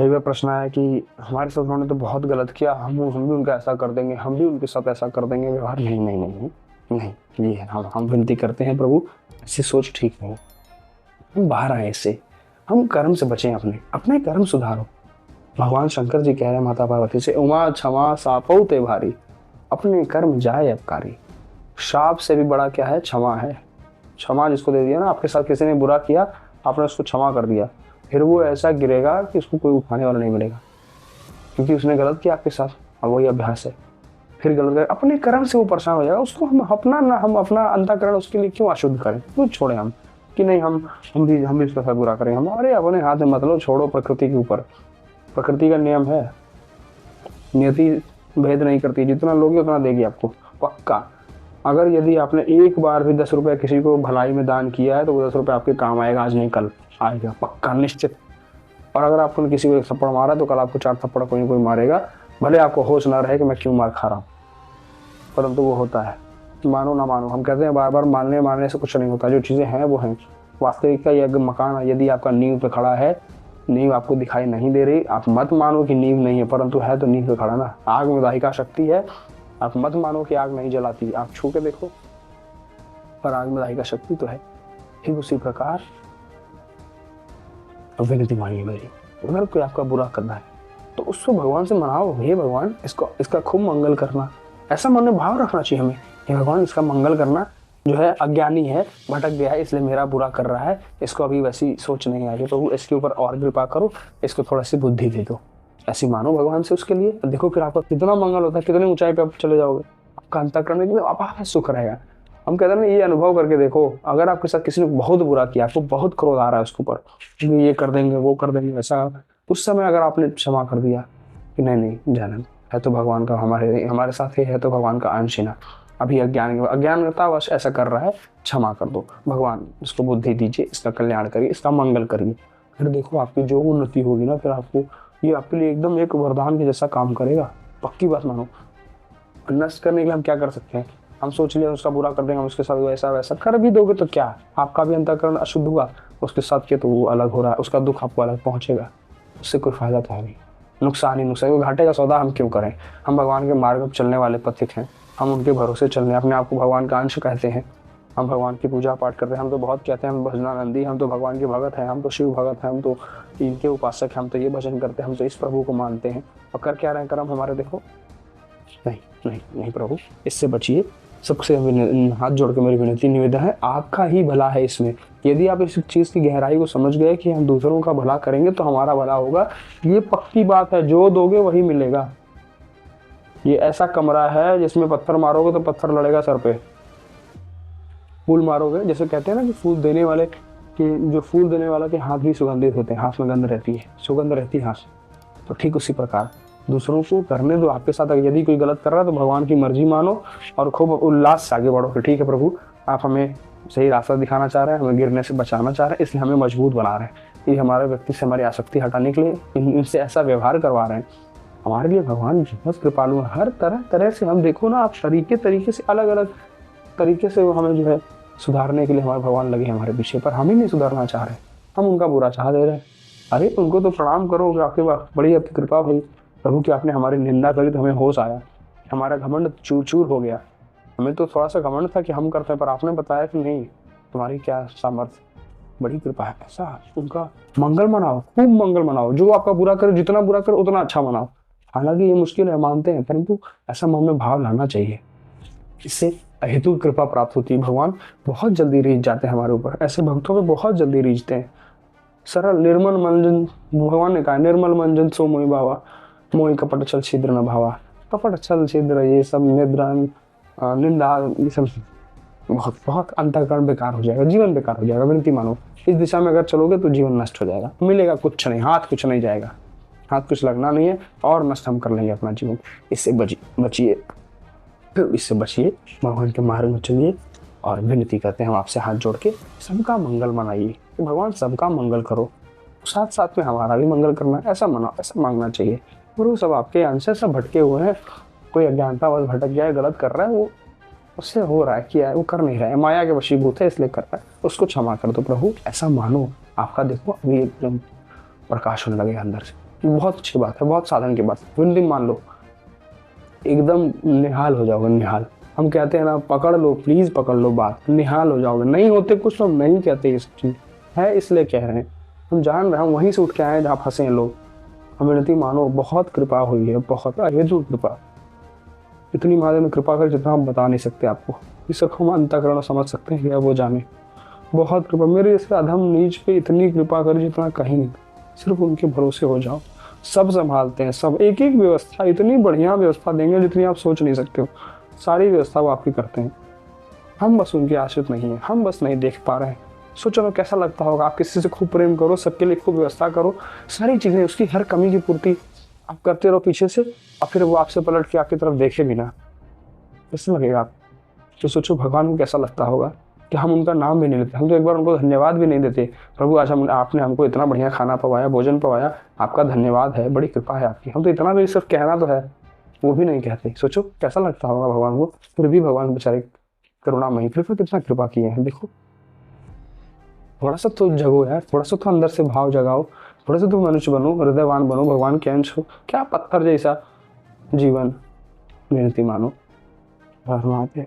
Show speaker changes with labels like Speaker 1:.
Speaker 1: एक बार प्रश्न आया कि हमारे साथ उन्होंने तो बहुत गलत किया, हम भी उनका ऐसा कर देंगे, हम भी उनके साथ ऐसा कर देंगे व्यवहार। नहीं नहीं नहीं नहीं, ये हम विनती करते हैं प्रभु, ऐसी सोच ठीक नहीं। हम बाहर आए इससे, हम कर्म से बचें, अपने अपने कर्म सुधारो। भगवान शंकर जी कह रहे हैं माता पार्वती से, उमा क्षमा सापौ ते भारी, अपने कर्म जाए अपकारी। श्राप से भी बड़ा क्या है? क्षमा है। क्षमा जिसको दे दिया ना, आपके साथ किसी ने बुरा किया, आपने उसको क्षमा कर दिया, फिर वो ऐसा गिरेगा कि उसको कोई उठाने वाला नहीं मिलेगा, क्योंकि उसने गलत किया आपके साथ। और वही अभ्यास है, फिर गलत कर अपने कर्म से वो परेशान हो जाएगा। उसको हम अपना अंतःकरण उसके लिए क्यों अशुद्ध करें? क्यों छोड़े हम कि नहीं हम भी उसका साथ बुरा करें। हम अरे अपने हाथ में मतलब छोड़ो प्रकृति के ऊपर। प्रकृति का नियम है, नियति भेद नहीं करती, जितना लोगे उतना देगी आपको पक्का। अगर यदि आपने एक बार भी 10 रुपये किसी को भलाई में दान किया है तो वो 10 रुपये आपके काम आएगा, आज नहीं कल आएगा पक्का निश्चित। और अगर आपने किसी को 1 थप्पड़ मारा तो कल आपको 4 थप्पड़ कोई ना कोई मारेगा, भले आपको होश ना रहे कि मैं क्यों मार खा रहा हूँ, परंतु वो होता है। मानो ना मानो, हम कहते हैं बार बार, मानने से कुछ नहीं होता। जो चीज़ें हैं वो हैं। वास्तविक का यह मकान यदि आपका नींव पे खड़ा है, नींव आपको दिखाई नहीं दे रही, आप मत मानो कि नींव नहीं है, परंतु है तो नींव पे खड़ा ना। आग में दाहिका शक्ति है, आप मत मानो कि आग नहीं जलाती, आप छू के देखो, पर आग में दाहिका शक्ति तो है। ठीक उसी प्रकार विनती मांगी मेरी, अगर कोई आपका बुरा करना है तो उसको भगवान से मनाओ, हे भगवान इसका खूब मंगल करना। ऐसा मन में भाव रखना चाहिए हमें, हे भगवान इसका मंगल करना। जो है अज्ञानी है, भटक गया है, इसलिए मेरा बुरा कर रहा है, इसको अभी वैसी सोच नहीं आई है, प्रभु इसके ऊपर और कृपा करो, इसको थोड़ा सी बुद्धि दे दो। ऐसी मानो भगवान से उसके लिए, देखो फिर आपका कितना मंगल होता है, कितनी ऊंचाई पे आप चले जाओगे, आपका अंतःकरण एकदम अपार सुख रहेगा। हम कहते हैं ना, ये अनुभव करके देखो, अगर आपके साथ किसी ने बहुत बुरा किया, आपको बहुत क्रोध आ रहा है उसके ऊपर, ये कर देंगे वो कर देंगे वैसा, उस समय अगर आपने क्षमा कर दिया कि नहीं नहीं जानन है तो भगवान का हमारे साथ ही है, तो भगवान का अंश ही ना। अभी अज्ञानतावश ऐसा कर रहा है, क्षमा कर दो भगवान, इसको बुद्धि दीजिए, इसका कल्याण करिए, इसका मंगल करिए। फिर देखो आपकी जो उन्नति होगी ना, फिर आपको ये आपके लिए एकदम एक वरदान के जैसा काम करेगा, पक्की बात मानो। नष्ट करने के लिए हम क्या कर सकते हैं? हम सोच लिया उसका बुरा कर देंगे, हम उसके साथ वैसा वैसा कर भी दोगे तो क्या, आपका भी अंतःकरण अशुद्ध हुआ, उसके साथ के तो वो अलग हो रहा है, उसका दुख आपको अलग पहुंचेगा, उससे कोई फायदा तो है नहीं, नुकसान ही नुकसान। घाटे का सौदा हम क्यों करें? हम भगवान के मार्ग पर चलने वाले पथिक हैं, हम उनके भरोसे चलने, अपने आप को भगवान का अंश कहते हैं, हम भगवान की पूजा पाठ करते हैं। हम तो बहुत कहते हैं हम भजनानंदी, हम तो भगवान के भगत हैं, हम तो शिव भगत हैं, हम तो इनके उपासक हैं, हम तो ये भजन करते हैं, हम तो इस प्रभु को मानते हैं। और कर क्या रहे हैं कर्म हमारे? देखो नहीं नहीं नहीं प्रभु, इससे बचिए। सबसे हाथ जोड़ के मेरी विनती निवेदन है, आपका ही भला है इसमें। यदि आप इस चीज़ की गहराई को समझ गए कि हम दूसरों का भला करेंगे तो हमारा भला होगा, ये पक्की बात है, जो दोगे वही मिलेगा। ये ऐसा कमरा है जिसमें पत्थर मारोगे तो पत्थर लड़ेगा सर पे, फूल मारोगे, जैसे कहते हैं ना कि फूल देने वाला के हाथ भी सुगंधित होते हैं, हाथ में गंध रहती है, सुगंध रहती है हाथ। तो ठीक उसी प्रकार दूसरों को करने दो आपके साथ। यदि कोई गलत कर रहा है तो भगवान की मर्जी मानो और खूब उल्लास से आगे बढ़ो कि ठीक है प्रभु, आप हमें सही रास्ता दिखाना चाह रहे हैं, हमें गिरने से बचाना चाह रहे हैं, इसलिए हमें मजबूत बना रहे हैं। ये हमारे व्यक्ति से हमारी आसक्ति हटाने के लिए इनसे ऐसा व्यवहार करवा रहे हैं। हमारे लिए भगवान बहुत कृपालु है, हर तरह से। हम देखो ना, आप तरीके से अलग अलग तरीके से वो हमें जो है सुधारने के लिए हमारे भगवान लगे हमारे पीछे, पर हम ही नहीं सुधारना चाह रहे, हम उनका बुरा चाह दे रहे हैं। अरे उनको तो प्रणाम करो, आपके बड़ी आपकी कृपा हुई प्रभु कि आपने हमारी निंदा करी तो हमें होश आया, हमारा घमंड चूर चूर हो गया। हमें तो थोड़ा सा घमंड था कि हम करते हैं, पर आपने बताया कि नहीं, तुम्हारी क्या सामर्थ्य, बड़ी कृपा है। ऐसा उनका मंगल मनाओ, खूब मंगल मनाओ, जो आपका बुरा करे, जितना बुरा करे उतना अच्छा मनाओ। हालांकि ये मुश्किल है, मानते हैं, परंतु ऐसा मन में भाव लाना चाहिए, इससे अहेतु कृपा प्राप्त होती है। भगवान बहुत जल्दी रीझ जाते हैं हमारे ऊपर, ऐसे भक्तों पे बहुत जल्दी रीझते हैं। सरल निर्मल मंजन, भगवान ने कहा निर्मल मंजन सो मोहि भावा, मोहि कपट छल छिद्र न भावा। कपट छल छिद्र ये सब निद्रान निंदा, ये सब बहुत बहुत अंतःकरण बेकार हो जाएगा, जीवन बेकार हो जाएगा। विनती मानो, इस दिशा में अगर चलोगे तो जीवन नष्ट हो जाएगा, मिलेगा कुछ नहीं, हाथ कुछ नहीं जाएगा, हाथ कुछ लगना नहीं है, और नष्ट हम कर लेंगे अपना जीवन। इससे बचिए, इससे बचिए, भगवान के मार्ग में चलिए। और विनती करते हैं हम आपसे हाथ जोड़ के, सबका मंगल मनाइए, भगवान सबका मंगल करो, साथ साथ में हमारा भी मंगल करना, ऐसा मना, ऐसा मांगना चाहिए। गुरु सब आपके अंश से सब भटके हुए हैं, कोई अज्ञानतावश भटक गया है, गलत कर रहा है, वो उससे हो रहा है, किया है, वो कर नहीं रहा है, माया के वशीभूत है इसलिए कर रहा है, उसको क्षमा कर दो प्रभु, ऐसा मानो। आपका देखो अभी एकदम प्रकाश होने लगेगा अंदर से। बहुत अच्छी बात है, बहुत साधन की बात है। विनती मान लो, एकदम निहाल हो जाओगे, निहाल। हम कहते हैं ना, पकड़ लो, प्लीज पकड़ लो बात, निहाल हो जाओगे। नहीं होते कुछ तो नहीं कहते इस चीज है, इसलिए कह रहे हैं। हम जान रहे हैं, हम वहीं से उठ के आए हैं जहाँ फंसे हैं लोग। हम विनती मानो, बहुत कृपा हुई है, बहुत अहेतु कृपा। इतनी महादेव ने कृपा कर जितना हम बता नहीं सकते आपको। इस सब हम अंतःकरण समझ सकते हैं, या वो जाने। बहुत कृपा, मेरे जैसे अधम नीच पे इतनी कृपा कर जितना कहीं नहीं। सिर्फ उनके भरोसे हो जाओ, सब संभालते हैं, सब एक एक व्यवस्था, इतनी बढ़िया व्यवस्था देंगे जितनी आप सोच नहीं सकते हो। सारी व्यवस्था वो आपकी करते हैं। हम बस उनके आश्रित नहीं है, हम बस नहीं देख पा रहे हैं। सोचो ना कैसा लगता होगा, आप किसी से खूब प्रेम करो, सबके लिए खूब व्यवस्था करो, सारी चीजें, उसकी हर कमी की पूर्ति आप करते रहो पीछे से, और फिर वो आपसे पलट के आपकी तरफ देखे भी ना, कैसा लगेगा आप? तो सोचो भगवान को कैसा लगता होगा कि हम उनका नाम भी नहीं लेते, हम तो एक बार उनको धन्यवाद भी नहीं देते। प्रभु आज हम आपने हमको इतना बढ़िया खाना पवाया, भोजन पवाया, आपका धन्यवाद है, बड़ी कृपा है आपकी। हम तो इतना भी सिर्फ कहना तो है, वो भी नहीं कहते। सोचो कैसा लगता होगा भगवान को। फिर भी भगवान बेचारे करुणामयी, फिर कितना कृपा किए हैं देखो। थोड़ा सा तो जगो यार, थोड़ा सा तो अंदर से भाव जगाओ, थोड़ा सा तो मनुष्य बनो, हृदयवान बनो, भगवान के अंश हो। क्या पत्थर जैसा जीवन, विनती मानो। धन्यवाद।